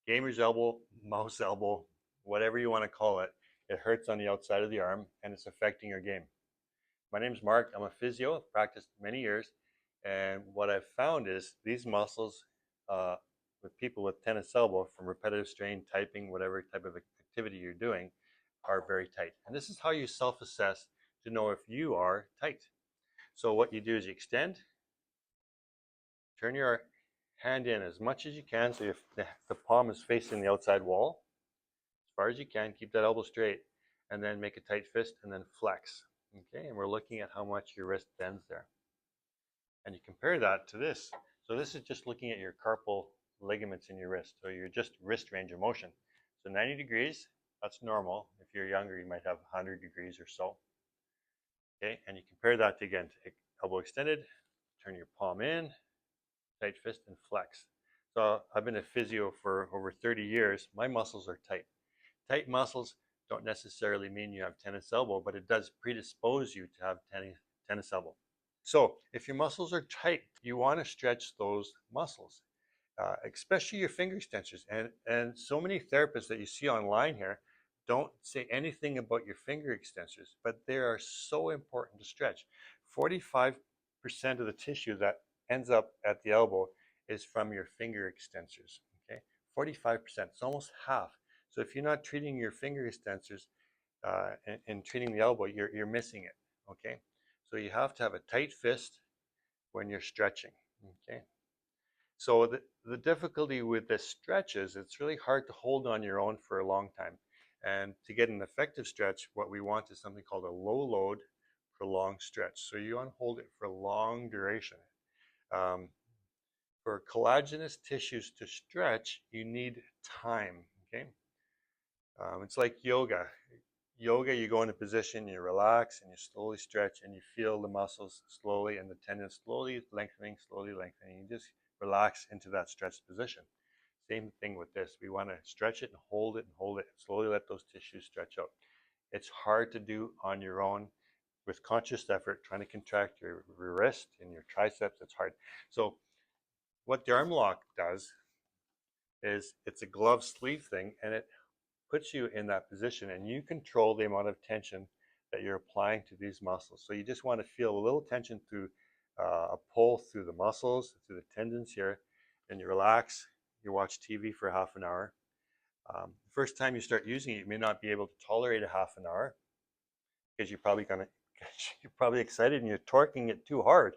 gamer's elbow, mouse elbow, whatever you want to call it. It hurts on the outside of the arm and it's affecting your game. My name's Mark. I'm a physio. I've practiced many years. And what I've found is these muscles with people with tennis elbow from repetitive strain, typing, whatever type of activity you're doing, are very tight. And this is how you self-assess to know if you are tight. So what you do is you extend, turn your hand in as much as you can so the palm is facing the outside wall. As far as you can, keep that elbow straight, and then make a tight fist and then flex. Okay, and we're looking at how much your wrist bends there. And you compare that to this. So this is just looking at your carpal ligaments in your wrist. So you're just wrist range of motion. So 90 degrees, that's normal. If you're younger, you might have 100 degrees or so. Okay, and you compare that to, again, to elbow extended, turn your palm in, tight fist, and flex. So I've been a physio for over 30 years. My muscles are tight. Tight muscles don't necessarily mean you have tennis elbow, but it does predispose you to have tennis elbow. So if your muscles are tight, you want to stretch those muscles, especially your finger extensors. And so many therapists that you see online here don't say anything about your finger extensors, but they are so important to stretch. 45% of the tissue that ends up at the elbow is from your finger extensors. Okay, 45%. It's almost half. So if you're not treating your finger extensors and treating the elbow, you're missing it. Okay, so you have to have a tight fist when you're stretching. Okay, so the difficulty with this stretch is it's really hard to hold on your own for a long time. And to get an effective stretch, what we want is something called a low load prolonged stretch. So you want to hold it for a long duration. For collagenous tissues to stretch, you need time. Okay, it's like yoga. Yoga, you go in a position, you relax, and you slowly stretch, and you feel the muscles slowly and the tendons slowly lengthening. You just relax into that stretched position. Same thing with this. We want to stretch it, and hold it, and slowly let those tissues stretch out. It's hard to do on your own with conscious effort, trying to contract your wrist and your triceps. It's hard. So what the ArmLock does is it's a glove sleeve thing, and it puts you in that position, and you control the amount of tension that you're applying to these muscles. So you just want to feel a little tension through a pull through the muscles, through the tendons here, and you relax. You watch TV for half an hour. The first time you start using it, you may not be able to tolerate a half an hour because you're probably excited and you're torquing it too hard.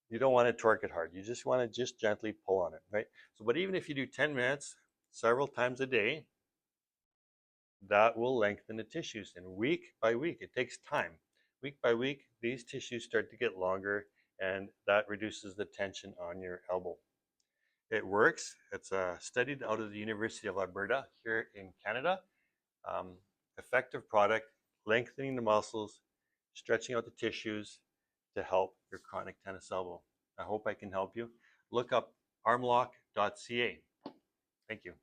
You don't want to torque it hard. You just want to just gently pull on it, right? So, but even if you do 10 minutes several times a day, that will lengthen the tissues. And week by week, it takes time. Week by week, these tissues start to get longer, and that reduces the tension on your elbow. It works. It's studied out of the University of Alberta here in Canada. Effective product, lengthening the muscles, stretching out the tissues to help your chronic tennis elbow. I hope I can help you. Look up armlock.ca. Thank you.